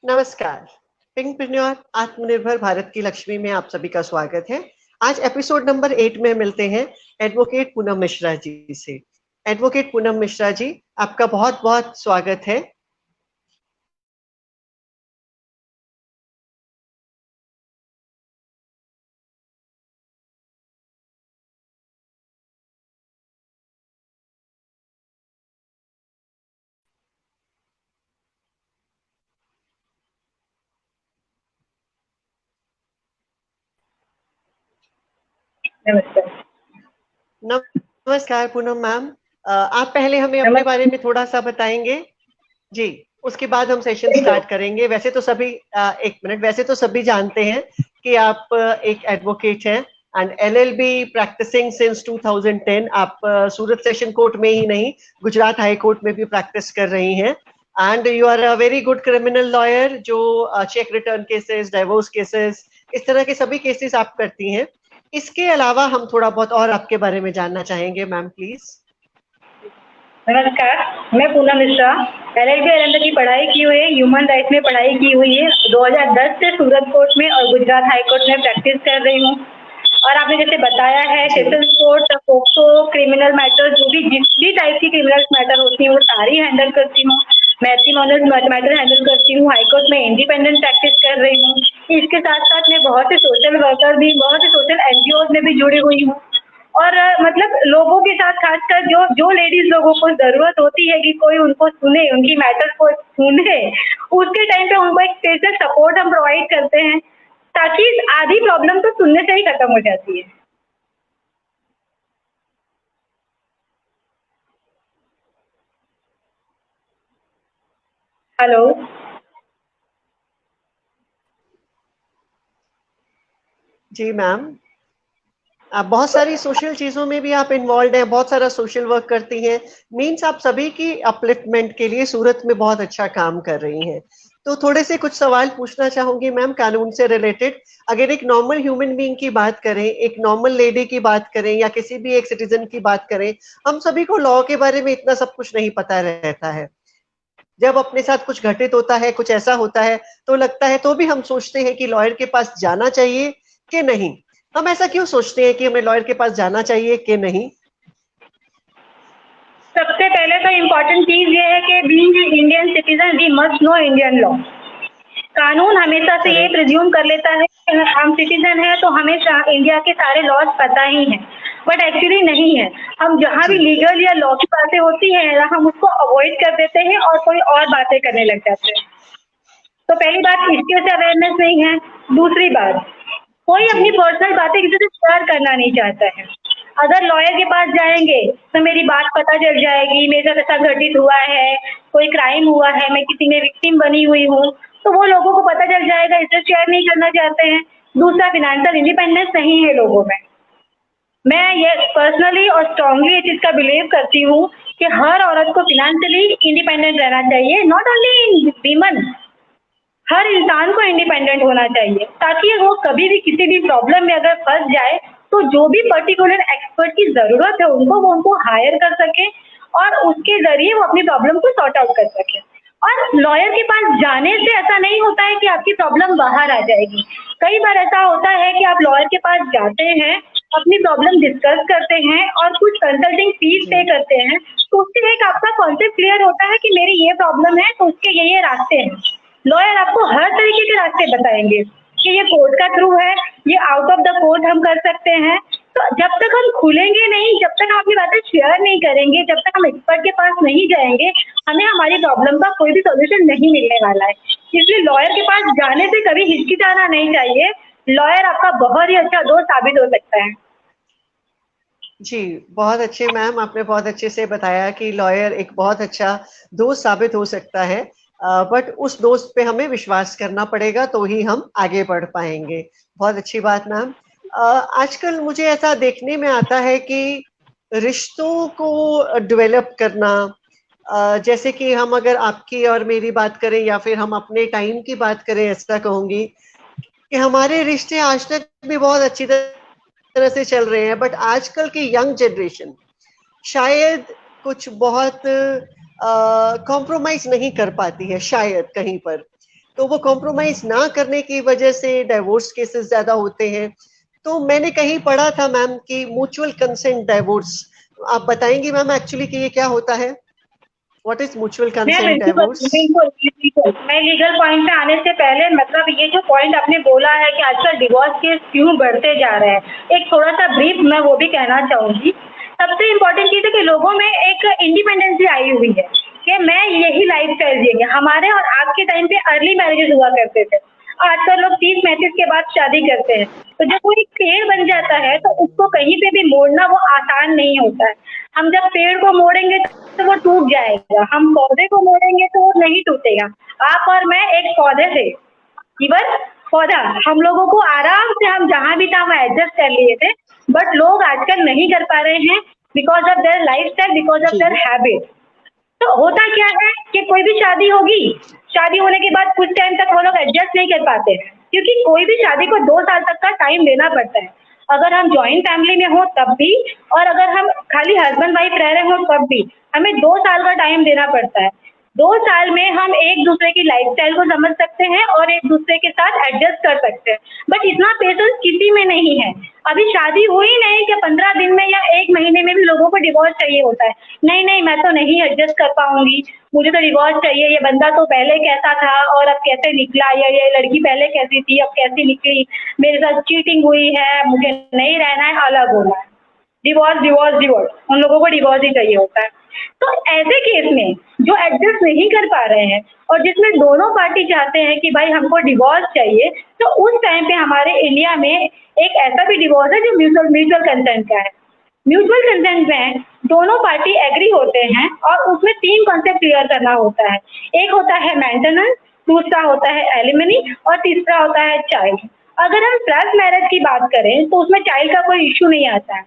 नमस्कार। पिंकप्रेन्योर आत्मनिर्भर भारत की लक्ष्मी में आप सभी का स्वागत है। आज एपिसोड नंबर 8 में मिलते हैं एडवोकेट पूनम मिश्रा जी से। एडवोकेट पूनम मिश्रा जी, आपका बहुत-बहुत स्वागत है। नमस्कार। नमस्कार पूनम मैम। आप पहले हमें अपने बारे में थोड़ा-सा बताएँगे? जी, उसके बाद हम सेशन स्टार्ट करेंगे। वैसे तो सभी 1 मिनट, वैसे तो सभी जानते हैं कि आप एक एडवोकेट हैं एंड एलएलबी प्रैक्टिसिंग सिंस 2010। आप सूरत सेशन कोर्ट में ही नहीं, गुजरात हाई कोर्ट में भी प्रैक्टिस कर रही हैं and you are a very good criminal lawyer जो check return cases, divorce cases, इस तरह के सभी केसेस आप करती हैं। इसके अलावा हम थोड़ा बहुत और आपके बारे में जानना चाहेंगे मैम प्लीज़। नमस्कार, मैं पूनम मिश्रा एलएलबी एलएलबी की पढ़ाई की हुई है, ह्यूमन राइट्स में पढ़ाई की हुई है। 2010 से सूरत कोर्ट में और गुजरात हाई कोर्ट में प्रैक्टिस कर रही हूँ। और आपने जैसे बताया है जी। Sessions court, POCSO, criminal matter, जो भी जिस भी टाइप की क्रिमिनल मैटर होती है वो सारी हैंडल करती हूँ। मैट्रिमोनियल मैटर हैंडल करती हूँ। हाई कोर्ट में इंडिपेंडेंट प्रैक्टिस कर रही हूँ। इसके साथ साथ मैं बहुत से सोशल वर्कर भी, बहुत से सोशल एनजीओ में भी जुड़ी हुई हूँ। और मतलब लोगों के साथ खासकर जो जो लेडीज लोगों को जरूरत होती है कि कोई उनको सुने, उनकी मैटर को सुने, उसके टाइम पे उनको एक स्पेशल सपोर्ट हम प्रोवाइड करते हैं, ताकि आधी प्रॉब्लम तो सुनने से ही खत्म हो जाती है। हेलो। जी मैम। आप बहुत सारी सोशल चीज़ों में भी आप इन्वॉल्व्ड हैं, बहुत सारा सोशल वर्क करती हैं। मीन्स आप सभी की अपलिफ्टमेंट के लिए सूरत में बहुत अच्छा काम कर रही हैं। तो थोड़े से कुछ सवाल पूछना चाहूँगी मैम कानून से रिलेटेड। अगर एक नॉर्मल ह्यूमन बीइंग की बात करें, एक नॉर्मल लेडी की बात करें या किसी भी एक सिटीज़न की बात करें, हम सभी को लॉ के बारे में इतना सब कुछ नहीं पता रहता है। जब अपने साथ कुछ घटित होता है, कुछ ऐसा होता है, तो लगता है तो भी हम सोचते हैं कि लॉयर के पास जाना चाहिए कि नहीं? हम ऐसा क्यों सोचते हैं कि हमें लॉयर के पास जाना चाहिए कि नहीं? सबसे पहले तो इम्पोर्टेंट चीज ये है कि being Indian citizen we must know Indian law. कानून हमेशा से ये करेक्ट। प्रिज्यूम कर लेता है कि हम सिटीजन है तो हमें इंडिया के सारे लॉज पता ही हैं, बट एक्चुअली नहीं है। हम जहाँ भी जी, लीगल या लॉ की बातें होती हैं हम उसको अवॉइड कर देते हैं और कोई और बातें करने लग जाते हैं। तो पहली बात इसके से अवेयरनेस नहीं है। दूसरी बात, कोई जी, अपनी पर्सनल बातें किसी से शेयर करना नहीं चाहता है। अगर लॉयर के पास जाएंगे तो मेरी बात पता चल जाएगी, मेरे साथ ऐसा घटित हुआ है, कोई क्राइम हुआ है, मैं किसी में विक्टिम बनी हुई हूँ, तो वो लोगों को पता चल जाएगा, इससे शेयर नहीं करना चाहते हैं। दूसरा, फाइनेंशियल इंडिपेंडेंस नहीं है लोगों में। मैं ये पर्सनली और स्ट्रांगली ये चीज का बिलीव करती हूँ कि हर औरत को फिनेंशियली इंडिपेंडेंट रहना चाहिए, नॉट ओनली वीमन, हर इंसान को इंडिपेंडेंट होना चाहिए, ताकि वो कभी भी किसी भी प्रॉब्लम में अगर फंस जाए तो जो भी पर्टिकुलर एक्सपर्ट की जरूरत है उनको वो उनको हायर कर सके और उसके जरिए वो अपनी प्रॉब्लम को सॉर्ट आउट कर सके। और लॉयर के पास जाने से ऐसा नहीं होता है कि आपकी प्रॉब्लम बाहर आ जाएगी। कई बार ऐसा होता है कि आप लॉयर के पास जाते हैं, अपनी प्रॉब्लम डिस्कस करते हैं और कुछ कंसल्टिंग फीस पे जी, करते हैं, तो उससे एक आपका कॉन्सेप्ट क्लियर होता है कि मेरी ये प्रॉब्लम है तो उसके ये रास्ते हैं। लॉयर आपको हर तरीके के रास्ते बताएंगे कि ये कोर्ट का थ्रू है, ये आउट ऑफ द कोर्ट हम कर सकते हैं। तो जब तक हम खुलेंगे नहीं, जब तक हम अपनी बातें शेयर नहीं करेंगे, जब तक हम एक्सपर्ट के पास नहीं जाएंगे, हमें हमारी प्रॉब्लम का कोई भी सोल्यूशन नहीं मिलने वाला है। इसलिए लॉयर के पास जाने से कभी हिचकिचाना नहीं चाहिए। लॉयर आपका बहुत ही अच्छा दोस्त साबित हो सकता है। जी, बहुत अच्छे मैम, आपने बहुत अच्छे से बताया कि लॉयर एक बहुत अच्छा दोस्त साबित हो सकता है। बट उस दोस्त पे हमें विश्वास करना पड़ेगा तो ही हम आगे बढ़ पाएँगे। बहुत अच्छी बात मैम। आजकल मुझे ऐसा देखने में आता है कि रिश्तों को डेवलप करना, जैसे कि हम अगर आपकी और मेरी बात करें या फिर हम अपने टाइम की बात करें, ऐसा कहूँगी कि हमारे रिश्ते आज तक भी बहुत अच्छी तरह से चल रहे हैं, बट आजकल की यंग जनरेशन शायद कुछ बहुत कॉम्प्रोमाइज नहीं कर पाती है शायद कहीं पर। तो वो कॉम्प्रोमाइज ना करने की वजह से डाइवोर्स केसेस ज्यादा होते हैं। तो मैंने कहीं पढ़ा था मैम कि म्यूचुअल कंसेंट डाइवोर्स, आप बताएंगी मैम एक्चुअली कि ये क्या होता है? व्हाट इज म्यूचुअल मैं कंसेंट बिल्कुल डाइवोर्स? बिल्कुल बिल्कुल मैं लीगल पॉइंट पे आने से पहले, मतलब ये जो पॉइंट आपने बोला है कि आजकल डिवोर्स केस क्यों बढ़ते जा रहे हैं, एक थोड़ा सा ब्रीफ मैं वो भी कहना चाहूंगी। सबसे इम्पोर्टेंट चीज है कि लोगों में एक इंडिपेंडेंसी आई हुई है कि मैं यही लाइफ स्टाइल जिएंगे। हमारे और आज के टाइम पे अर्ली मैरिजेस हुआ करते थे, आजकल लोग 30-35 के बाद शादी करते हैं। तो जब कोई पेड़ बन जाता है तो उसको कहीं पे भी मोड़ना वो आसान नहीं होता है। हम जब पेड़ को मोड़ेंगे तो वो टूट जाएगा, हम पौधे को मोड़ेंगे तो वो नहीं टूटेगा। आप और मैं एक पौधे थे, इवन पौधा, हम लोगों को आराम से हम जहाँ भी था वहाँ एडजस्ट कर लिए थे। बट लोग आजकल नहीं कर पा रहे हैं because of their life style, because of जी। Their habit. तो होता क्या है कि कोई भी शादी होगी, शादी होने के बाद कुछ टाइम तक वो लोग एडजस्ट नहीं कर पाते हैं, क्योंकि कोई भी शादी को 2 साल तक का टाइम देना पड़ता है। अगर हम जॉइंट फैमिली में हो तब भी, और अगर हम खाली हस्बैंड वाइफ रह रहे हो तब भी, हमें 2 साल का टाइम देना पड़ता है। 2 साल में हम एक दूसरे की लाइफस्टाइल को समझ सकते हैं और एक दूसरे के साथ एडजस्ट कर सकते हैं। बट इतना पेशेंस किसी में नहीं है। अभी शादी हुई नहीं कि 15 दिन में या 1 महीने में भी लोगों को डिवोर्स चाहिए होता है। नहीं नहीं, मैं तो नहीं एडजस्ट कर पाऊंगी, मुझे तो डिवोर्स चाहिए, ये बंदा तो पहले कैसा था और अब कैसे निकला, या ये लड़की पहले कैसी थी अब कैसी निकली, मेरे साथ चीटिंग हुई है, मुझे नहीं रहना है, अलग होना है। डिवोर्स डिवोर्स डिवोर्स, उन लोगों को डिवोर्स ही चाहिए होता है। तो ऐसे केस में जो एडजस्ट नहीं कर पा रहे हैं और जिसमें दोनों पार्टी चाहते हैं कि भाई हमको डिवोर्स चाहिए, तो उस टाइम पे हमारे इंडिया में एक ऐसा भी डिवोर्स है जो म्यूचुअल म्यूचुअल कंसेंट का है। म्यूचुअल कंसेंट में दोनों पार्टी एग्री होते हैं और उसमें 3 कॉन्सेप्ट क्लियर करना होता है। एक होता है मेंटेनेंस, दूसरा होता है एलिमनी और तीसरा होता है चाइल्ड। अगर हम प्लस मैरिज की बात करें तो उसमें चाइल्ड का कोई इश्यू नहीं आता है।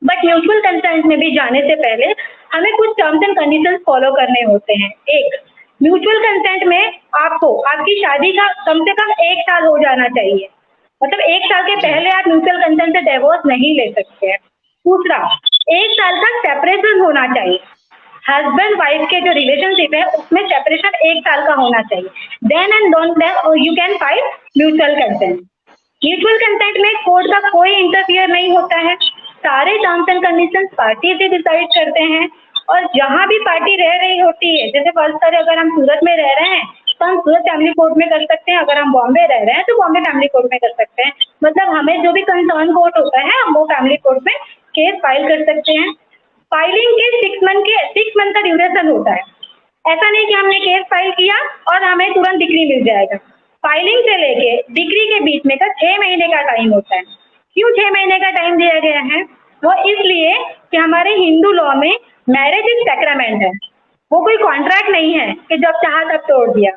बट म्यूचुअल कंसेंट में भी जाने से पहले हमें कुछ टर्म्स एंड कंडीशंस फॉलो करने होते हैं। एक, म्यूचुअल कंसेंट में आपको आपकी शादी का कम से कम 1 साल हो जाना चाहिए, मतलब 1 साल के जी। पहले आप म्यूचुअल कंसेंट से डिवोर्स नहीं ले सकते हैं। दूसरा, 1 साल का सेपरेशन होना चाहिए। हस्बैंड वाइफ के जो रिलेशनशिप है उसमें सेपरेशन 1 साल का होना चाहिए। Then and don't you can file mutual consent. Mutual consent में कोर्ट का कोई इंटरफियर नहीं होता है। सारे टर्म्स एंड कंडीशंस पार्टी से डिसाइड करते हैं। और जहाँ भी पार्टी रह रही होती है, जैसे फर्स्ट करें अगर हम सूरत में रह रहे हैं तो हम सूरत फैमिली कोर्ट में कर सकते हैं, अगर हम बॉम्बे रह रहे हैं तो बॉम्बे फैमिली कोर्ट में कर सकते हैं। मतलब हमें जो भी कंसर्न कोर्ट होता है हम वो फैमिली कोर्ट में केस फाइल कर सकते हैं। फाइलिंग के 6 मंथ का ड्यूरेशन होता है। ऐसा नहीं कि हमने केस फाइल किया और हमें तुरंत डिग्री मिल जाएगा। फाइलिंग से लेके डिग्री के बीच में का 6 महीने का टाइम होता है। क्यों 6 महीने का टाइम दिया गया है? वो इसलिए कि हमारे हिंदू लॉ में मैरिज इज सैक्रामेंट है, वो कोई कॉन्ट्रैक्ट नहीं है कि जब चाहा तब तोड़ दिया।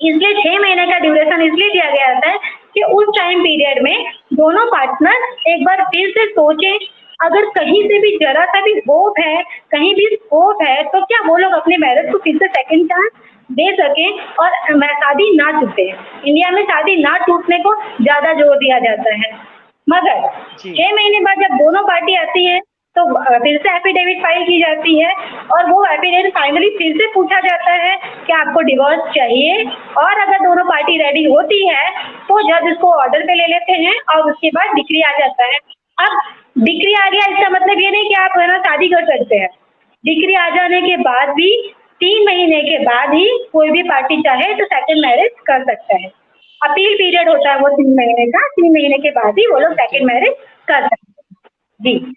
इसलिए 6 महीने का ड्यूरेशन इसलिए दिया गया था कि उस टाइम पीरियड में दोनों पार्टनर एक बार फिर से सोचें, अगर कहीं से भी जरा सा भी होप है, कहीं भी स्कोप है, तो क्या वो लोग अपने मैरिज को फिर से सेकंड चांस दे सकें और शादी ना टूटे। इंडिया में शादी ना टूटने को ज्यादा जोर दिया जाता है। मगर जी। 6 महीने बाद जब दोनों पार्टी आती है तो फिर से एफिडेविट फाइल की जाती है और वो एफिडेविट फाइनली फिर से पूछा जाता है कि आपको डिवोर्स चाहिए। और अगर दोनों पार्टी रेडी होती है तो जज उसको ऑर्डर पे ले लेते हैं और उसके बाद डिक्री आ जाता है। अब डिक्री आ गया इसका मतलब ये नहीं कि आप है ना शादी कर सकते हैं। डिक्री आ जाने के बाद भी 3 महीने के बाद ही कोई भी पार्टी चाहे तो सेकंड मैरिज कर सकता है। अपील पीरियड होता है वो 3 महीने का, 3 महीने के बाद ही वो लोग ओके। सेकंड मैरिज कर सकते हैं। जी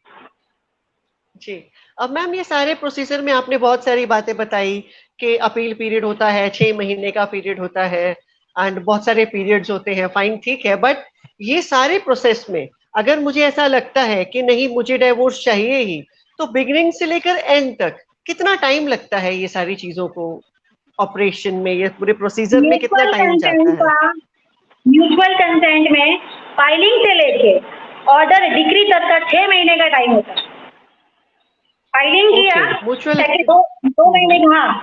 जी। अब मैम ये सारे प्रोसीजर में आपने बहुत सारी बातें बताई कि अपील पीरियड होता है, 6 महीने का पीरियड होता है एंड बहुत सारे पीरियड्स होते हैं, फाइन ठीक है। बट ये सारे प्रोसेस में अगर मुझे ऐसा लगता है कि नहीं मुझे डाइवोर्स चाहिए ही, तो बिगिनिंग से लेकर एंड तक कितना टाइम लगता है ये सारी चीजों को ऑपरेशन में, ये पूरे प्रोसीजर में कितना म्यूचुअल टाइम जाता कंसेंट है? का म्यूचुअल कंसेंट में फाइलिंग से लेके ऑर्डर डिक्री तक का 6 महीने का टाइम होता है। फाइलिंग किया ओके। म्यूचुअल। सेकंड दो महीने का, हाँ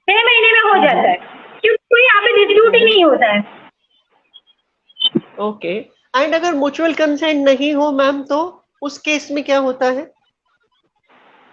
6 महीने में हो जाता है, क्योंकि कोई यहाँ पे डिस्प्यूट ही नहीं होता है। ओके। एंड अगर म्यूचुअल कंसेंट नहीं हो मैम, तो उस केस में क्या होता है?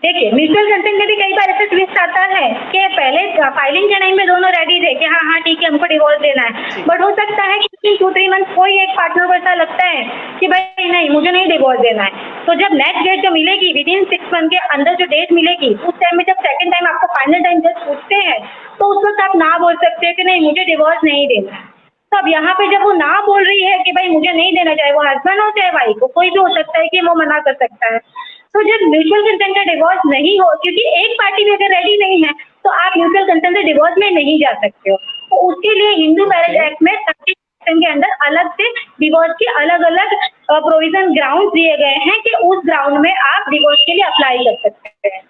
देखिए म्यूचुअल कंसेंट में भी कई बार ऐसा ट्विस्ट आता है कि पहले फाइलिंग के टाइम में दोनों रेडी थे कि हाँ हाँ ठीक है हमको डिवोर्स देना है, बट हो सकता है कि 2-3 मंथ कोई एक पार्टनर को ऐसा लगता है कि भाई नहीं मुझे नहीं डिवोर्स देना है, तो जब नेक्स्ट डेट जो मिलेगी विद इन 6 मंथ के अंदर जो डेट मिलेगी उस टाइम में जब सेकंड टाइम आपको फाइनल टाइम जज पूछते हैं तो उस वक्त आप ना बोल सकते हैं कि नहीं मुझे डिवोर्स नहीं देना है। तो अब यहाँ पे जब वो ना बोल रही है कि भाई मुझे नहीं देना, चाहे वो हस्बैंड हो चाहे वाइफ हो, कोई भी हो सकता है कि वो मना कर सकता है। तो जब म्यूचुअल कंसेंट का डिवोर्स नहीं हो, क्योंकि एक पार्टी भी अगर रेडी नहीं है तो आप म्यूचुअल कंसेंट से डिवोर्स में नहीं जा सकते हो, तो उसके लिए हिंदू मैरिज एक्ट में 30 के अंदर अलग से डिवोर्स के अलग अलग प्रोविजन ग्राउंड दिए गए हैं कि उस ग्राउंड में आप डिवोर्स के लिए अप्लाई कर सकते हैं,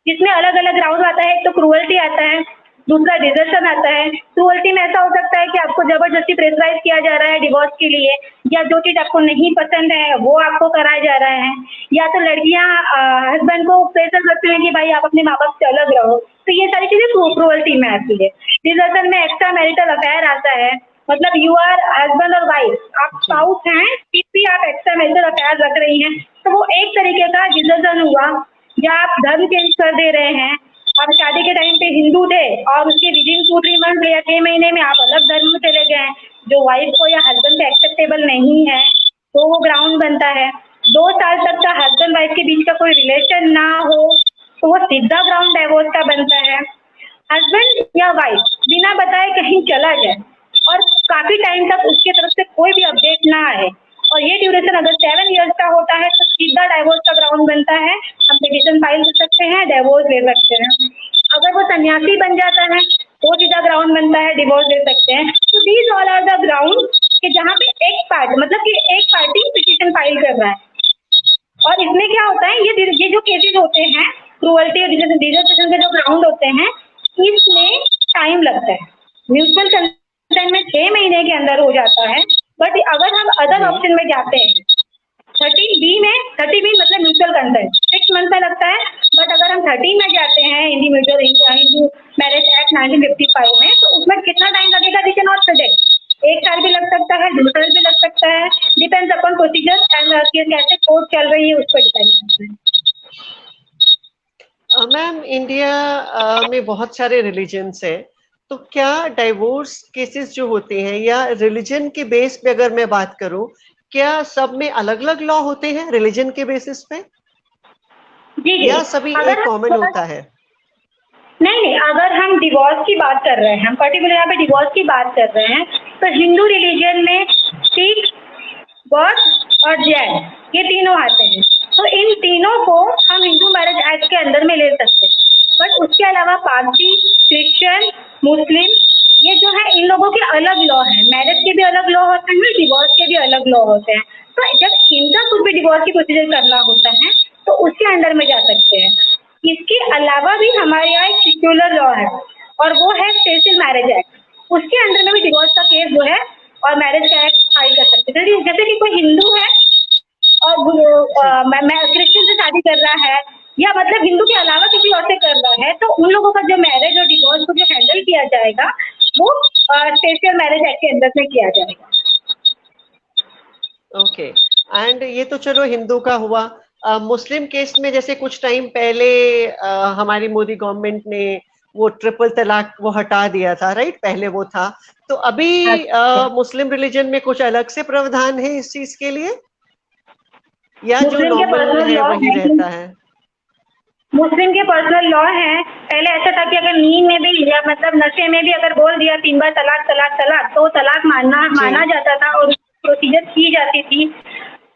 जिसमें अलग अलग ग्राउंड आता है। एक तो क्रूअल्टी आता है, दूसरा डिजर्शन आता है। क्रूअल्टी में ऐसा हो सकता है कि आपको जबरदस्ती प्रेशराइज किया जा रहा है डिवोर्स के लिए, या जो चीज आपको नहीं पसंद है वो आपको कराया जा रहा है, या तो लड़कियां हस्बैंड को प्रेशर करती हैं कि भाई आप अपने माँ बाप से अलग रहो, तो ये सारी चीजें क्रूअल्टी में आती है। डिजर्शन में एक्स्ट्रा मैरिटल अफेयर आता है, मतलब यू आर हस्बैंड और वाइफ, आप स्पाउस हैं फिर भी आप एक्स्ट्रा मैरिटल अफेयर रख रही हैं, तो वो एक तरीके का डिजर्शन हुआ। या आप धर्म चेंज कर दे रहे हैं, आप शादी के टाइम पे हिंदू थे और उसके विद इन 2-3 मंथ या 6 महीने में आप अलग धर्म में चले गए हैं जो वाइफ को या हस्बैंड पे एक्सेप्टेबल नहीं है, तो वो ग्राउंड बनता है। 2 साल तक का हस्बैंड वाइफ के बीच का कोई रिलेशन ना हो तो वो सीधा ग्राउंड डाइवोर्स का बनता है। हस्बैंड या वाइफ बिना बताए कहीं चला जाए और काफी टाइम तक उसके तरफ से कोई भी अपडेट ना आए और ये ड्यूरेशन अगर 7 इयर्स का होता है तो सीधा डाइवोर्स का ग्राउंड बनता है, हम पिटीशन फाइल कर सकते हैं, डिवोर्स ले सकते हैं। अगर वो सन्यासी बन जाता है तो सीधा ग्राउंड बनता है, डिवोर्स दे सकते हैं। तो these all are the ground कि जहाँ पे एक पार्ट मतलब कि एक पार्टी पिटीशन फाइल कर रहा है। और इसमें क्या होता है, ये जो केसेस होते हैं क्रूअल्टी और डिजर्टेशन के जो ग्राउंड होते हैं इसमें टाइम लगता है। म्यूचुअल कंसेंट में 6 महीने के अंदर हो जाता है, बट अगर हम अदर ऑप्शन में जाते हैं 30B मतलब म्यूचुअल कंसेंट 6 मंथ का लगता है, बट अगर हम 13 में जाते हैं हिंदू मैरिज एक्ट 1955 में तो उसमें कितना टाइम लगेगा वी कैन नॉट प्रेडिक्ट। 1 साल भी लग सकता है, 2 साल भी लग सकता है, डिपेंड्स अपॉन प्रोसीजर एंड कैसे कोर्ट चल रही है उस पर डिपेंड करता है। मैम इंडिया में बहुत सारे रिलीजन्स है, तो क्या डाइवोर्स केसेस जो होते हैं या रिलीजन के बेस पे अगर मैं बात करूं, क्या सब में अलग अलग लॉ होते हैं रिलीजन के बेसिस पे जी जी, या सभी अगर एक कॉमन होता है? नहीं, अगर हम डिवोर्स की बात कर रहे हैं, हम पर्टिकुलर यहाँ पे डिवोर्स की बात कर रहे हैं, तो हिंदू रिलीजन में सिख, बौद्ध और जैन ये तीनों आते हैं, तो इन तीनों को हम हिंदू मैरिज एक्ट के अंदर में ले सकते हैं। बट उसके अलावा पारसी, क्रिश्चियन, मुस्लिम ये जो है इन लोगों के अलग लॉ है, मैरिज के भी अलग लॉ होते हैं, डिवोर्स के भी अलग लॉ होते हैं। तो जब इनका कुछ भी डिवोर्स की प्रोसीजर करना होता है तो उसके अंडर में जा सकते हैं। इसके अलावा भी हमारे यहाँ एक सेक्युलर लॉ है और वो है स्पेशल मैरिज एक्ट, उसके अंदर में भी डिवोर्स का केस जो है और मैरिज का एक्ट फाइल कर सकते हैं। जैसे कि कोई हिंदू है और मैं क्रिश्चियन से शादी कर रहा है या मतलब हिंदू के अलावा किसी और से कर रहा है, तो उन लोगों का जो मैरिज और डिवोर्स को जो हैंडल किया जाएगा वो स्पेशल मैरिज एक्ट के अंदर में किया जाएगा। ओके, एंड ये तो चलो हिंदू का हुआ। मुस्लिम केस में जैसे कुछ टाइम पहले हमारी मोदी गवर्नमेंट ने वो ट्रिपल तलाक वो हटा दिया था, राइट? पहले वो था, तो अभी मुस्लिम रिलीजन में कुछ अलग से प्रावधान है इस चीज के लिए या जो नॉर्मल है वही रहता है? मुस्लिम के पर्सनल लॉ है। पहले ऐसा था कि अगर नींद में भी या मतलब नशे में भी अगर बोल दिया 3 बार तलाक तलाक तलाक तो तलाक माना जाता था और प्रोसीजर की जाती थी।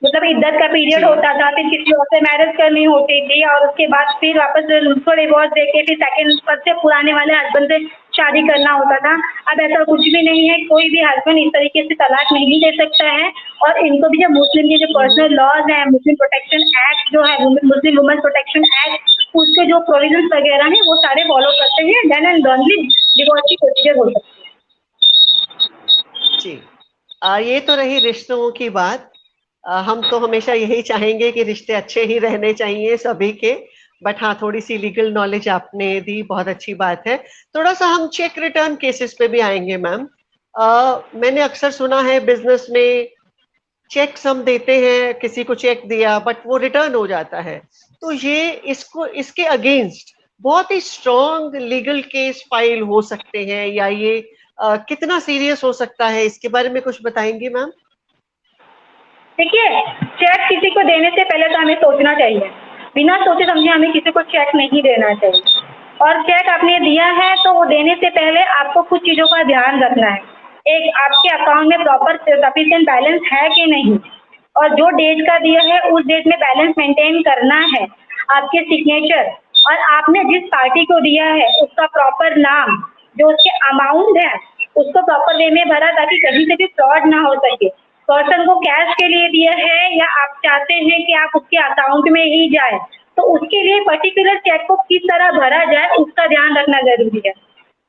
मतलब इद्दत का पीरियड होता था, फिर किसी और से मैरिज करनी होती थी और उसके बाद फिर वापस उसको डिवोर्स देके फिर सेकंड सबसे पुराने वाले हस्बैंड से शादी करना होता था। अब ऐसा कुछ भी नहीं है, कोई भी हस्बैंड इस तरीके से तलाक नहीं दे सकता है। और इनको भी जो मुस्लिम के जो पर्सनल लॉज हैं, मुस्लिम प्रोटेक्शन एक्ट जो है, मुस्लिम वुमेन प्रोटेक्शन एक्ट, उसके जो प्रोविजन वगैरह हैं वो सारे फॉलो करते हैं, देन एंड ओनली डिवोर्स की प्रोसीजर हो सकती है। जी, ये तो रही रिश्तों की बात। हम तो हमेशा यही चाहेंगे कि रिश्ते अच्छे ही रहने चाहिए सभी के, बट हाँ थोड़ी सी लीगल नॉलेज आपने दी, बहुत अच्छी बात है। थोड़ा सा हम चेक रिटर्न केसेस पे भी आएंगे मैम। मैंने अक्सर सुना है बिजनेस में चेक्स हम देते हैं, किसी को चेक दिया बट वो रिटर्न हो जाता है, तो ये इसको इसके अगेंस्ट बहुत ही स्ट्रॉन्ग लीगल केस फाइल हो सकते हैं, या ये कितना सीरियस हो सकता है, इसके बारे में कुछ बताएंगी मैम? देखिए, चेक किसी को देने से पहले तो हमें सोचना चाहिए। बिना सोचे समझे हमें किसी को चेक नहीं देना चाहिए। और चेक आपने दिया है तो वो देने से पहले आपको कुछ चीज़ों का ध्यान रखना है। एक, आपके अकाउंट में प्रॉपर सफिशिएंट बैलेंस है कि नहीं, और जो डेट का दिया है उस डेट में बैलेंस मेंटेन करना है। आपके सिग्नेचर और आपने जिस पार्टी को दिया है उसका प्रॉपर नाम, जो उसके अमाउंट है उसको प्रॉपर वे में भरा, ताकि कहीं से भी फ्रॉड ना हो सके। पर्सन को कैश के लिए दिया है या आप चाहते हैं कि आप उसके अकाउंट में ही जाए, तो उसके लिए पर्टिकुलर चेक को किस तरह भरा जाए उसका ध्यान रखना जरूरी है।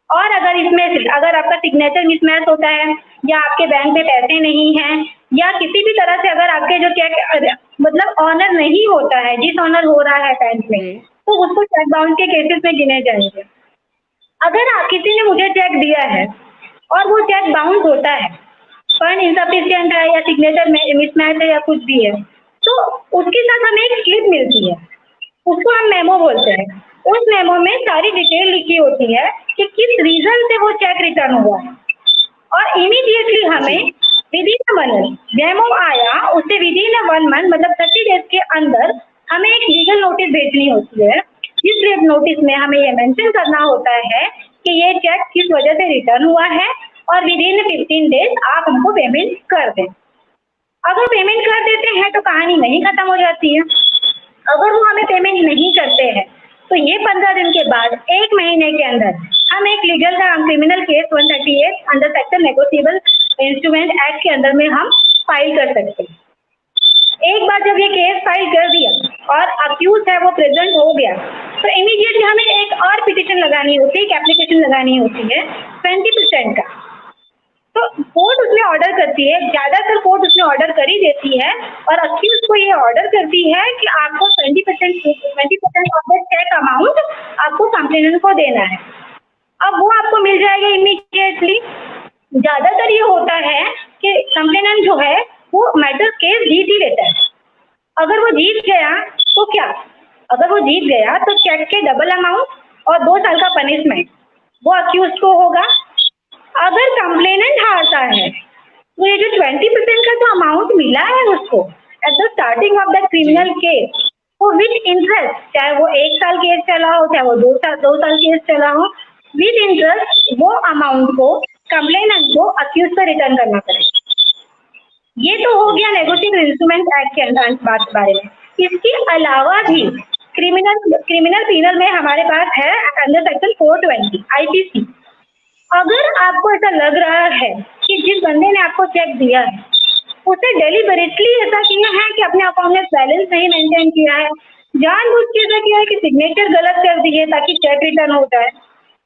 और अगर आपका सिग्नेचर मिसमैच होता है, या आपके बैंक में पैसे नहीं हैं, या किसी भी तरह से अगर आपके जो चेक मतलब ऑनर नहीं होता है, डिसऑनर हो रहा है बैंक में, तो उसको चेक बाउंस के केसेस में गिने जाएंगे। अगर किसी ने मुझे चेक दिया है और वो चेक बाउंस होता है, फंड इनसफिशिएंट है या सिग्नेचर मिसमैच है या कुछ भी है, तो उसके साथ हमें एक स्लिप मिलती है, उसको हम मेमो बोलते हैं। उस मेमो में सारी डिटेल लिखी होती है कि किस रीजन से वो चेक रिटर्न हुआ है, और इमीडिएटली हमें विद इन मंथ मेमो आया, उससे विद इन 1 मंथ मतलब 30 डेज के अंदर हमें एक लीगल नोटिस भेजनी होती है, जिस नोटिस में हमें ये मेंशन करना होता है कि ये चेक किस वजह से रिटर्न हुआ है, और विद इन 15 डेज आप हमको पेमेंट कर दें। अगर पेमेंट कर देते हैं तो कहानी नहीं खत्म हो जाती है। अगर वो हमें पेमेंट नहीं करते हैं तो ये 15 दिन के बाद 1 महीने के अंदर हम एक legal criminal case 138 under section negotiable instrument act के अंदर में हम फाइल कर सकते हैं। एक बार जब ये केस फाइल कर दिया और अक्यूज है वो प्रेजेंट हो गया, तो इमीडिएटली हमें एक और पिटिशन लगानी होती है, एक एप्लीकेशन लगानी होती है 20% का। तो कोर्ट उसमें ऑर्डर करती है, ज्यादातर कोर्ट उसमें ऑर्डर कर ही देती है, और अक्यूज को ये ऑर्डर करती है कि आपको 20% ऑफ द चेक अमाउंट आपको कंप्लेनेंट को देना है। अब वो आपको मिल जाएगा इमीडिएटली। ज्यादातर ये होता है कि कंप्लेनेंट जो है वो मैटर केस जीत ही लेता है। अगर वो जीत गया तो क्या, अगर वो जीत गया तो चेक के डबल अमाउंट और 2 साल का पनिशमेंट वो अक्यूज को होगा। अगर कंप्लेनेंट हारता है तो ये जो 20% का जो अमाउंट मिला है उसको at the starting of the criminal case, वो विद इंटरेस्ट, चाहे वो 1 साल केस चला हो, चाहे वो 2 साल केस चला हो, विद इंटरेस्ट वो अमाउंट को कंप्लेनेंट को अक्यूज पर रिटर्न करना पड़ेगा। ये तो हो गया नेगोशिएबल इंस्ट्रूमेंट एक्ट के अंदर बात बारे में। इसके अलावा भी क्रिमिनल पीनल में हमारे पास है अंडर सेक्शन 420 आईपीसी। अगर आपको ऐसा लग रहा है कि जिस बंदे ने आपको चेक दिया है उसने डेलिबरेटली ऐसा किया है कि अपने अकाउंट में बैलेंस नहीं मेंटेन किया है, जानबूझ के ऐसा किया है कि सिग्नेचर गलत कर दिए ताकि चेक रिटर्न हो जाए,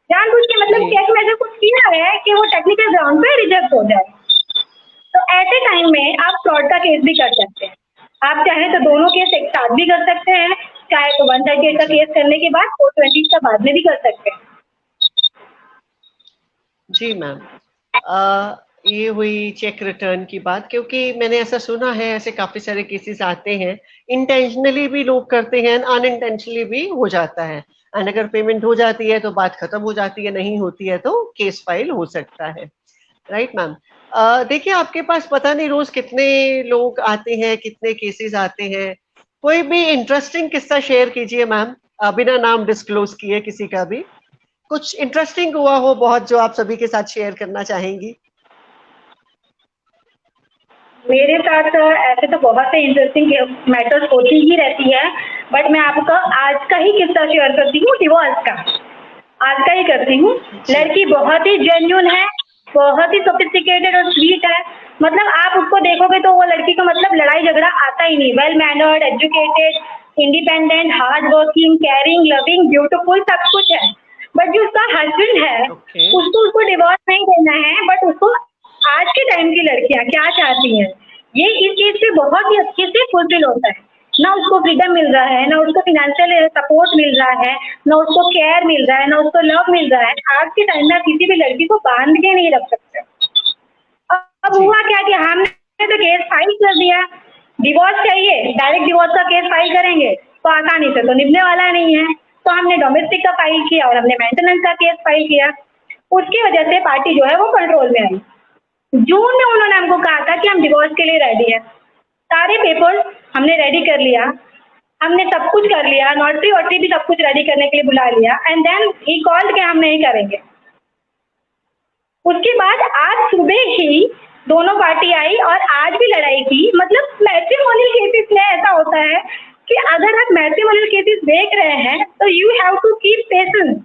जानबूझ के मतलब चेक में ऐसा कुछ किया है कि वो टेक्निकल ग्राउंड पे रिजेक्ट हो जाए, तो ऐसे टाइम में आप फ्रॉड का केस भी कर सकते हैं। आप चाहें तो दोनों केस एक साथ भी कर सकते हैं, चाहे तो 138 का केस करने के बाद 420 का बाद में भी कर सकते हैं। जी मैम, ये हुई चेक रिटर्न की बात, क्योंकि मैंने ऐसा सुना है, ऐसे काफी सारे केसेस आते हैं, इंटेंशनली भी लोग करते हैं, अनइंटेंशनली भी हो जाता है, एंड अगर पेमेंट हो जाती है तो बात खत्म हो जाती है, नहीं होती है तो केस फाइल हो सकता है। Right ma'am. देखिए, आपके पास पता नहीं रोज कितने लोग आते हैं, कितने केसेस आते हैं, कोई भी इंटरेस्टिंग किस्सा शेयर कीजिए मैम, बिना नाम डिस्क्लोज किए किसी का भी, कुछ इंटरेस्टिंग हुआ हो बहुत जो आप सभी के साथ शेयर करना चाहेंगी। मेरे साथ ऐसे तो बहुत से इंटरेस्टिंग मैटर्स होती ही रहती है, बट मैं आपका आज का ही किस्सा शेयर करती हूँ, डिवोर्स का। आज का ही करती हूँ। लड़की बहुत ही जेन्युइन है, बहुत ही सोफिस्टिकेटेड और स्वीट है। मतलब आप उसको देखोगे तो वो लड़की को मतलब लड़ाई झगड़ा आता ही नहीं। Well mannered, educated, independent, hard working, caring, loving, beautiful, सब कुछ है। बट जो उसका हस्बैंड है उसको डिवोर्स नहीं देना है, बट उसको आज के टाइम की लड़कियां क्या चाहती हैं ये इस चीज से बहुत ही अच्छे से फुलफिल होता है। ना उसको फ्रीडम मिल रहा है, ना उसको फिनेंशियल सपोर्ट मिल रहा है, ना उसको केयर मिल रहा है, ना उसको लव मिल रहा है। आज के टाइम में आप किसी भी लड़की को बांध के नहीं रख सकते। अब हुआ क्या कि हमने तो केस फाइल कर दिया, डिवोर्स चाहिए, डायरेक्ट डिवोर्स का केस फाइल करेंगे, तो आसानी से तो निभने वाला नहीं है। तो हमने डोमेस्टिक का फाइल किया और हमने मेंटेनेंस का केस फाइल किया। उसकी वजह से पार्टी जो है वो कंट्रोल में आई। जून में उन्होंने हमको कहा था कि हम डिवोर्स के लिए रेडी है। सारे पेपर्स हमने रेडी कर लिया, हमने सब कुछ कर लिया, नोटरी वोटरी भी सब कुछ रेडी करने के लिए बुला लिया, एंड देन ही कॉल्ड कि हम नहीं करेंगे। उसके बाद आज सुबह ही दोनों पार्टी आई और आज भी लड़ाई की। मतलब मैट्रिमोनियल केसेस में ऐसा होता है कि अगर आप मैट्रिमोनियल केसेस देख रहे हैं तो you have to keep patience.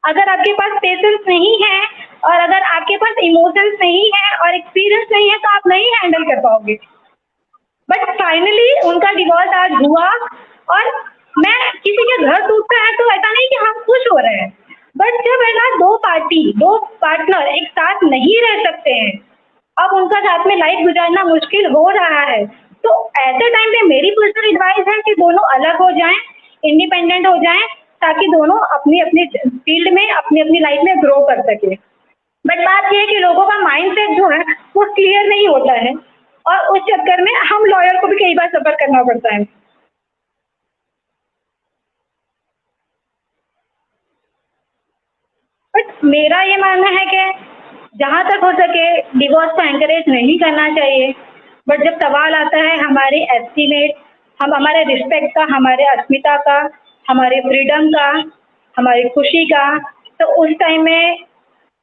अगर आपके पास पेशेंस नहीं है और अगर आपके पास इमोशंस नहीं है और एक्सपीरियंस नहीं है तो आप नहीं हैंडल कर पाओगे। बट फाइनली उनका डिवोर्स आज हुआ और मैं किसी के घर टूटता है तो ऐसा नहीं कि हम खुश हो रहे हैं, बट जब है ना दो पार्टनर एक साथ नहीं रह सकते हैं, अब उनका साथ में लाइफ गुजारना मुश्किल हो रहा है, तो ऐसे टाइम पे मेरी पर्सनल एडवाइस है कि दोनों अलग हो जाएं, इंडिपेंडेंट हो जाएं, ताकि दोनों अपनी अपनी फील्ड में अपनी अपनी लाइफ में ग्रो कर सके। बट बात यह है कि लोगों का माइंडसेट जो है वो क्लियर नहीं होता है और उस चक्कर में हम लॉयर को भी कई बार सफर करना पड़ता है। बट मेरा ये मानना है कि जहाँ तक हो सके डिवोर्स को एंकरेज नहीं करना चाहिए। बट जब सवाल आता है हमारे एस्टीमेट, हम हमारे रिस्पेक्ट का, हमारे अस्मिता का, हमारे फ्रीडम का, हमारी खुशी का, तो उस टाइम में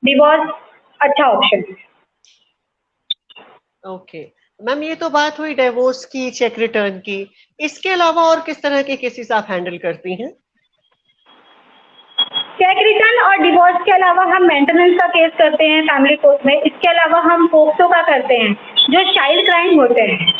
डिवोर्स अच्छा ऑप्शन है। ओके मैम, ये तो बात हुई डिवोर्स की, चेक रिटर्न की। इसके अलावा और किस तरह के केसेस आप हैंडल करती हैं? चेक रिटर्न और डिवोर्स के अलावा हम मेंटेनेंस का केस करते हैं फैमिली कोर्ट में। इसके अलावा हम पोक्सो का करते हैं, जो चाइल्ड क्राइम होते हैं।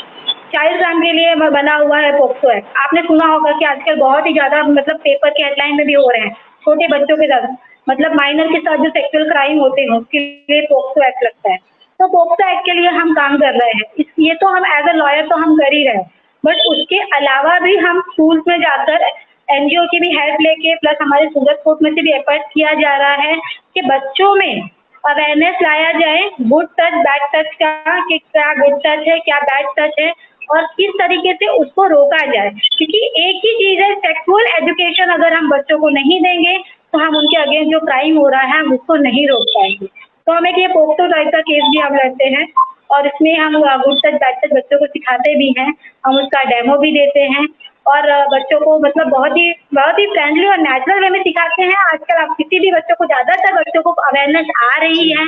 चाइल्ड क्राइम के लिए बना हुआ है पोक्सो एक्ट। आपने सुना होगा कि आजकल बहुत ही ज़्यादा मतलब पेपर के हेडलाइन में भी हो रहे हैं, छोटे बच्चों के साथ, मतलब माइनर के साथ जो सेक्सुअल क्राइम होते हैं उसके लिए पोक्सो एक्ट लगता है। तो पोक्सो एक्ट के लिए हम काम कर रहे हैं। ये तो हम एज अ लॉयर तो हम कर ही रहे हैं, बट उसके अलावा भी हम स्कूल्स में जाकर एनजीओ की भी हेल्प लेके, प्लस हमारे सूरत कोर्ट में से भी एफर्ट किया जा रहा है कि बच्चों में अवेयरनेस लाया जाए गुड टच बैड टच का, कि क्या गुड टच है क्या बैड टच है और किस तरीके से उसको रोका जाए। क्योंकि एक ही चीज़ है, सेक्सुअल एजुकेशन अगर हम बच्चों को नहीं देंगे तो हम उनके अगेंस्ट जो क्राइम हो रहा है हम उसको नहीं रोक पाएंगे। तो हम एक ये पोक्सो टाइप का केस भी हम लड़ते हैं और इसमें हम गुड टच बैड टच बच्चों को सिखाते भी हैं, हम उसका डेमो भी देते हैं और बच्चों को मतलब बहुत ही फ्रेंडली और नेचुरल वे में सिखाते हैं। आजकल आप किसी भी बच्चों को, ज़्यादातर बच्चों को अवेयरनेस आ रही है,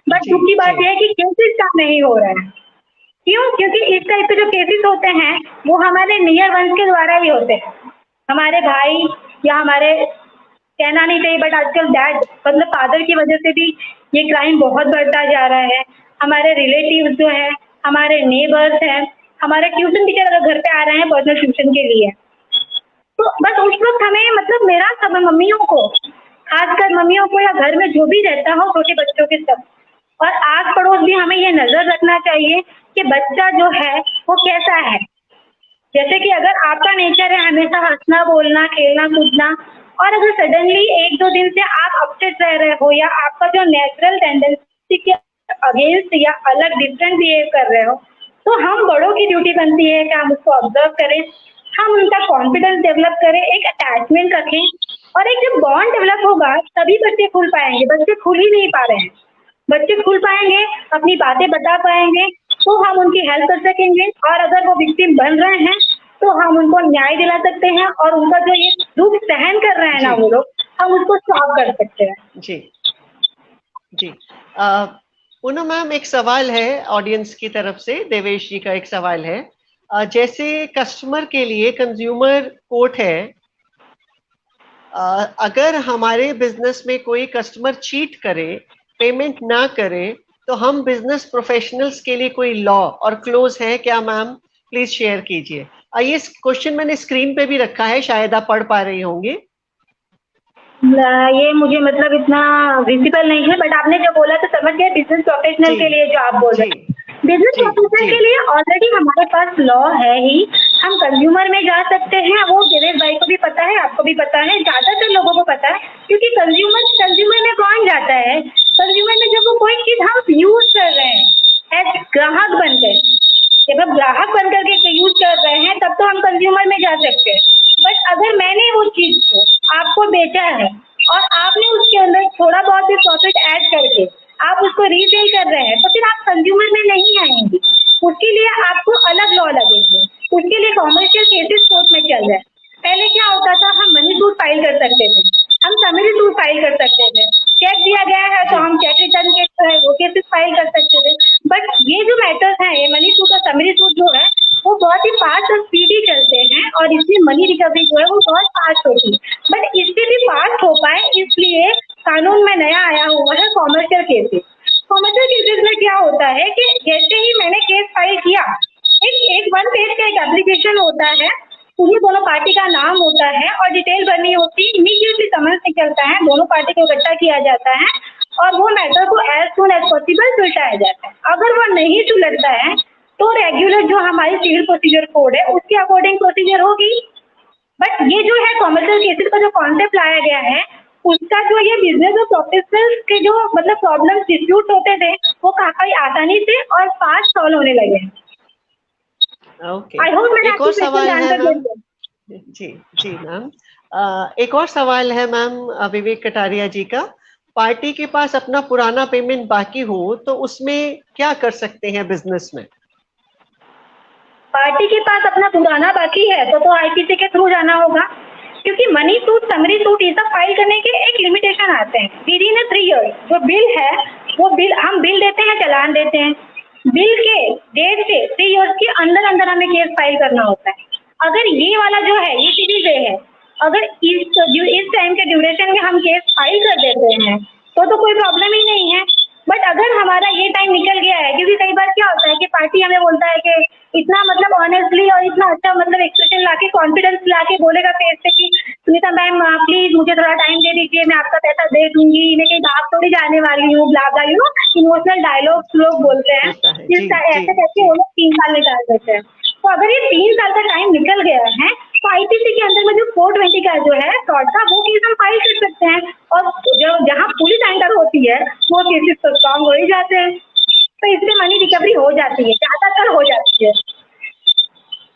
बट दुख की बात यह है कि केसेस कम नहीं हो रहा है। क्यों? क्योंकि इस टाइप के जो केसेस होते हैं वो हमारे नियर वंस के द्वारा ही होते हैं, हमारे भाई या हमारे, कहना नहीं चाहिए बट आजकल डैड मतलब फादर की वजह से भी ये क्राइम बहुत बढ़ता जा रहा है। हमारे रिलेटिव्स जो है, हमारे नेबर्स हैं, हमारे ट्यूशन टीचर अगर घर पे आ रहे हैं पर्सनल ट्यूशन के लिए, तो बस उस वक्त हमें मतलब मेरा सब मम्मियों को, खासकर मम्मियों को या घर में जो भी रहता हो छोटे बच्चों के सब, और आस पड़ोस भी हमें ये नजर रखना चाहिए कि बच्चा जो है वो कैसा है। जैसे कि अगर आपका नेचर है हमेशा हंसना बोलना खेलना कूदना, और अगर सडनली एक दो दिन से आप अपसेट रह रहे हो या आपका जो नेचुरल टेंडेंसी के अगेंस्ट या अलग डिफरेंट बिहेव कर रहे हो, तो हम बड़ों की ड्यूटी बनती है कि हम उसको ऑब्जर्व करें, हम उनका कॉन्फिडेंस डेवलप करें, एक अटैचमेंट रखें, और एक जब बॉन्ड डेवलप होगा तभी बच्चे खुल पाएंगे। बच्चे खुल ही नहीं पा रहे हैं। बच्चे खुल पाएंगे, अपनी बातें बता पाएंगे तो हम उनकी हेल्प कर सकेंगे, और अगर वो विक्टिम बन रहे हैं तो हम उनको न्याय दिला सकते हैं और उनका जो ये दुख सहन कर रहे हैं ना वो लोग, हम उसको स्टॉप कर सकते हैं। जी जी। पूनम मैम, एक सवाल है ऑडियंस की तरफ से, देवेश जी का एक सवाल है। जैसे कस्टमर के लिए कंज्यूमर कोर्ट है, अगर हमारे बिजनेस में कोई कस्टमर चीट करे, पेमेंट ना करे, तो हम बिजनेस प्रोफेशनल्स के लिए कोई लॉ और क्लोज है क्या मैम? प्लीज शेयर कीजिए। ये क्वेश्चन मैंने स्क्रीन पे भी रखा है, शायद आप पढ़ पा रही होंगी। ये मुझे मतलब इतना विजिबल नहीं है, बट आपने जो बोला तो समझ गए। बिजनेस प्रोफेशनल के लिए जो आप बोल रहे हैं, बिजनेस प्रोफेशनल के लिए ऑलरेडी हमारे पास लॉ है ही। हम कंज्यूमर में जा सकते हैं, वो दिनेश भाई को भी पता है, आपको भी पता है, ज्यादातर लोगों को पता है, क्योंकि कंज्यूमर में कौन जाता है? कंज्यूमर में जब वो कोई चीज हम यूज कर रहे हैं एज ग्राहक बनकर, जब हम ग्राहक बनकर के यूज कर रहे हैं तब तो हम कंज्यूमर में जा सकते हैं। थोड़ा बहुत भी प्रॉफिट ऐड करके आप उसको रीसेल कर रहे हैं, तो फिर आप कंज्यूमर में नहीं आएंगे। उसके लिए आपको अलग लॉ लगेंगे, उसके लिए कॉमर्शियल केसेस कोर्ट में चल रहे हैं। पहले क्या होता था, हम मनी सूट फाइल कर सकते थे, हम समरी सूट फाइल कर सकते थे, चेक दिया गया है तो जी हम चेक रिटर्न के जो है वो केसेस फाइल कर सकते थे। बट ये जो मैटर्स हैं, ये मनी सूट और समरी सूट जो है वो बहुत ही फास्ट और स्पीडी चलते हैं, और इसमें मनी रिकवरी जो है वो बहुत फास्ट होती है। बट इससे भी फास्ट हो पाए इसलिए कानून में नया आया हुआ है कॉमर्शियल केसेस। कॉमर्शियल केसेस में क्या होता है कि जैसे ही मैंने केस फाइल किया, एक एक वन पेज का एक एप्लीकेशन होता है, उसमें दोनों पार्टी का नाम होता है और डिटेल भरनी होती है, इमीडिएटली समझ निकलता है, दोनों पार्टी को इकट्ठा किया जाता है और वो मैटर को एज सुन एज पॉसिबल सुलझाया जाता है। अगर वो नहीं सुलझता है तो रेगुलर जो हमारी सिविल प्रोसीजर कोड है उसके अकॉर्डिंग प्रोसीजर होगी। बट ये जो है कॉमर्शियल केसेस का जो कॉन्सेप्ट लाया गया है, उसका जो ये बिजनेस और प्रोफेशनल्स के जो मतलब प्रॉब्लम डिस्प्यूट होते थे वो काफी आसानी से और फास्ट सॉल्व होने लगे हैं। ओके। आई होप मैंने एक आपकी और क्वेश्चन सवाल का है आंसर दे मैम। दिया। जी जी मैम, एक और सवाल है मैम विवेक कटारिया जी का। पार्टी के पास अपना पुराना पेमेंट बाकी हो तो उसमें क्या कर सकते हैं बिजनेस में? पार्टी के पास अपना पुराना बाकी है तो आईपीसी के थ्रू जाना होगा, क्योंकि मनी सूट समरी सूट ये सब फाइल करने के एक लिमिटेशन आते हैं विद इन 3 इयर्स। जो बिल है वो बिल हम बिल देते हैं, चालान देते हैं, बिल के डेट से 3 इयर्स के अंदर अंदर हमें केस फाइल करना होता है। अगर ये वाला जो है ये चीज है, अगर इस टाइम के ड्यूरेशन में हम केस फाइल कर देते हैं तो कोई प्रॉब्लम ही नहीं है। बट अगर हमारा ये टाइम निकल गया है, क्योंकि कई बार क्या होता है कि पार्टी हमें बोलता है कि इतना मतलब ऑनेस्टली और इतना अच्छा मतलब एक्सप्रेशन लाके कॉन्फिडेंस लाके बोलेगा फेस पे कि सुनीता मैम प्लीज मुझे थोड़ा टाइम दे दीजिए, मैं आपका पैसा दे दूंगी, मैं कहीं भाग थोड़ी जाने वाली हूँ, ब्ला ब्ला, यू नो इमोशनल डायलॉग्स लोग बोलते हैं। होता है। इस जी जी ऐसे करके जी वो लोग 3 साल निकाल देते हैं। तो अगर ये 3 साल का टाइम निकल गया है तो आईपीसी के अंदर में जो 420 का जो है फ्रॉड का वो केस हम फाइल कर सकते हैं, और जो जहाँ पुलिस एंटर होती है वो केसेस तो स्ट्रॉन्ग हो ही जाते हैं। तो इससे मनी जी। रिकवरी हो जाती है, ज्यादातर हो जाती है।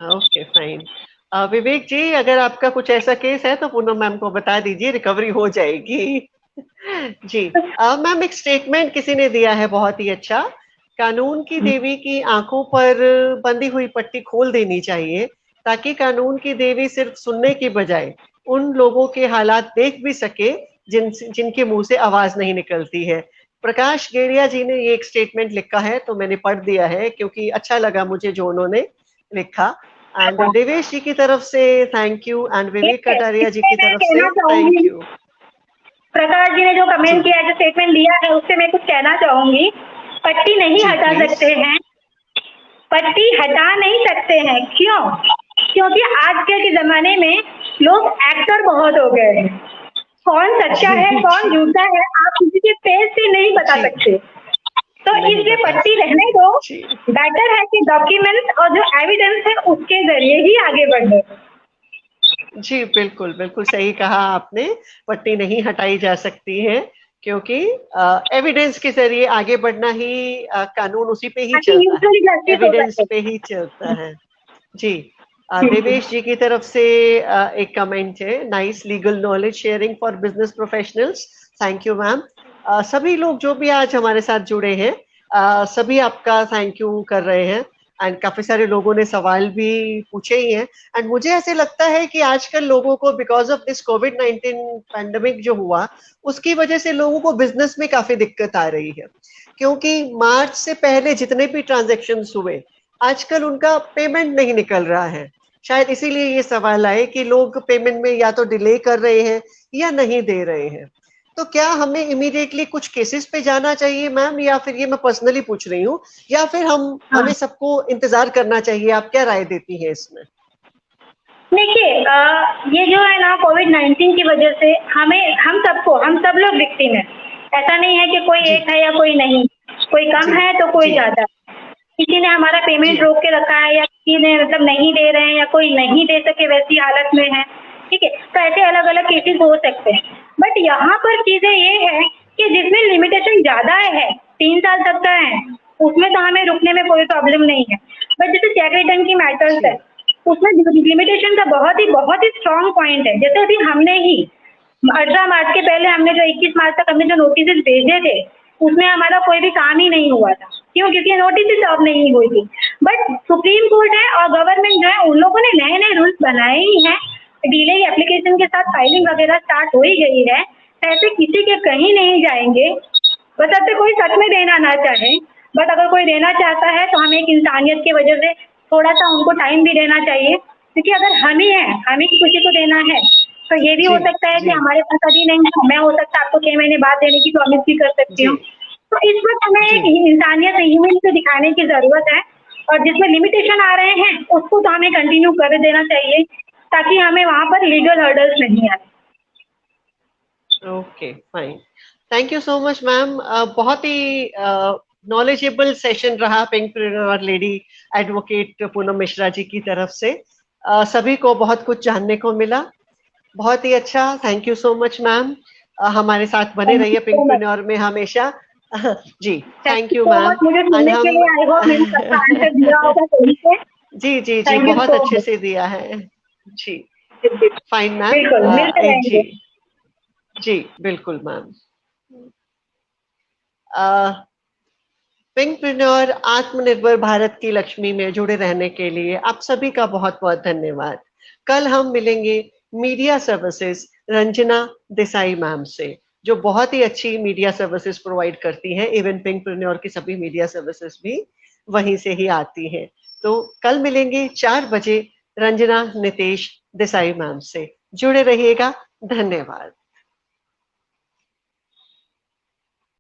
Okay fine. विवेक जी, अगर आपका कुछ ऐसा केस है तो पूनम मैम को बता दीजिए, रिकवरी हो जाएगी। जी। मैम, एक स्टेटमेंट किसी ने दिया है बहुत ही अच्छा। कानून की देवी की आंखों पर बंधी हुई पट्टी खोल देनी चाहिए ताकि कानून की देवी सिर्फ सुनने की बजाय उन लोगों के हालात देख भी सके जिनके मुंह से आवाज नहीं निकलती है। प्रकाश गेड़िया जी ने ये एक स्टेटमेंट लिखा है तो मैंने पढ़ दिया है क्योंकि अच्छा लगा मुझे जो उन्होंने लिखा। एंड देवेश जी की तरफ से थैंक यू, एंड विवेक कटारिया जी इसमें की मैं तरफ से कहना थैंक चाहूंगी, यू। प्रकाश जी ने जो कमेंट जी किया है, जो स्टेटमेंट दिया है, उससे मैं कुछ कहना चाहूंगी। पट्टी नहीं जी हटा प्लीज। सकते हैं, पट्टी हटा नहीं सकते हैं, क्यों? क्योंकि आजकल के जमाने में लोग एक्टर बहुत हो गए हैं। कौन सच्चा जी है कौन जी झूठा है आप किसी के फेस से नहीं बता जी सकते। तो नहीं इसलिए बता पट्टी रहने सकते। दो। जी बेटर है कि डॉक्यूमेंट्स और जो एविडेंस है उसके जरिए ही आगे बढ़े। जी, बिल्कुल बिल्कुल सही कहा आपने। पट्टी नहीं हटाई जा सकती है क्योंकि एविडेंस के जरिए आगे बढ़ना ही कानून उसी पे ही ताकि चलता है, म्यूचुअली जस्टिस हो एविडेंस सके। पे ही चलता है। जी। जी देवेश जी की तरफ से एक कमेंट है, nice legal knowledge sharing for business professionals. Thank you ma'am. सभी लोग जो भी आज हमारे साथ जुड़े हैं, सभी आपका थैंक यू कर रहे हैं। एंड काफी सारे लोगों ने सवाल भी पूछे ही हैं। एंड मुझे ऐसे लगता है कि आजकल लोगों को because of this covid pandemic जो हुआ, उसकी वजह से लोगों को बिजनेस में काफी दिक्कत आ रही है, क्योंकि मार्च से पहले जितने भी ट्रांजैक्शंस हुए, आजकल उनका पेमेंट नहीं निकल रहा है। शायद इसीलिए ये सवाल आए कि लोग पेमेंट में या तो डिले कर रहे हैं या नहीं दे रहे हैं। तो क्या हमें इमीडिएटली कुछ केसेस पे जाना चाहिए मैम, या फिर ये मैं पर्सनली पूछ रही हूँ, या फिर हाँ, हमें सबको इंतजार करना चाहिए? आप क्या राय देती हैं इसमें? देखिए ये जो है ना कोविड-19 की वजह से हम सब लोग विक्टिम है। ऐसा नहीं है कि कोई जी एक है या कोई नहीं, कोई कम जी है तो कोई जी ज्यादा। किसी ने हमारा जी पेमेंट रोक के रखा है या किसी ने मतलब नहीं दे रहे हैं या कोई नहीं दे सके वैसी हालत में है, ठीक है, तो ऐसे अलग अलग केसेस हो सकते हैं। बट यहाँ पर चीजें ये है कि जिसमें लिमिटेशन ज्यादा है 3 साल तक का है उसमें तो हमें रुकने में कोई प्रॉब्लम नहीं है। बट जैसे चेक रिटर्न की मैटर्स जी है उसमें लिमिटेशन का बहुत ही स्ट्रांग पॉइंट है। जैसे अभी हमने ही 18 मार्च के पहले हमने जो 21 मार्च तक हमने जो नोटिस भेजे थे, उसमें हमारा कोई भी काम ही नहीं हुआ था। क्यों? क्योंकि नोटिस सर्व नहीं हुई थी। बट सुप्रीम कोर्ट है और गवर्नमेंट जो है, उन लोगों ने नए-नए रूल्स बनाए ही हैं। डीले एप्लीकेशन के साथ फाइलिंग वगैरह स्टार्ट हो ही गई है। पैसे किसी के कहीं नहीं जाएंगे, बशर्ते कोई सच में देना ना चाहे। बट अगर कोई देना चाहता है तो हमें एक इंसानियत की वजह से थोड़ा-सा उनको टाइम भी देना चाहिए, क्योंकि अगर हम ही हैं, हम ही किसी को देना है, तो ये भी हो जी, सकता है कि जी, हमारे पास अभी नहीं है, मैं हो सकता है आपको 6 महीने बाद देने की प्रॉमिस भी कर सकती जी, हूँ। तो इस वक़्त हमें जी, एक इंसानियत, ह्यूमैनिटी दिखाने की ज़रूरत है, और जिसमें लिमिटेशन आ रहे हैं, उसको तो हमें कंटिन्यू कर देना चाहिए, ताकि हमें वहाँ पर लीगल हर्डल्स नहीं आए। Okay, fine. Thank you so much ma'am. बहुत ही नॉलेजेबल सेशन रहा पिंकप्रेन्योर लेडी एडवोकेट पूनम मिश्रा जी की तरफ से। सभी को बहुत कुछ जानने को मिला। बहुत ही अच्छा, thank you so much ma'am. हमारे साथ बने थैंक यू रहिए सो मच। पिंकप्रेन्योर में हमेशा। जी, thank thank you you so ma'am. Much मुझे एंड सुनने के हम लिए। आई होप मैंने सबका आंसर दिया होगा सही से। जी, जी, जी, थैंक यू बहुत सो अच्छे मच। से दिया है। जी, फाइन मैम। बिल्कुल, मिलते जी, रहेंगे। जी, बिल्कुल मैम। पिंकप्रेन्योर आत्मनिर्भर भारत की लक्ष्मी में जुड़े रहने के लिए आप सभी का बहुत-बहुत धन्यवाद। कल हम मिलेंगे media services Ranjana Desai ma'am से, जो बहुत ही अच्छी मीडिया सर्विसेज प्रोवाइड करती हैं। इवन पिंकप्रेन्योर की सभी मीडिया सर्विसेज भी वहीं से ही आती हैं। तो कल मिलेंगे 4 बजे रंजना नितेश देसाई मैम से। जुड़े रहिएगा। धन्यवाद।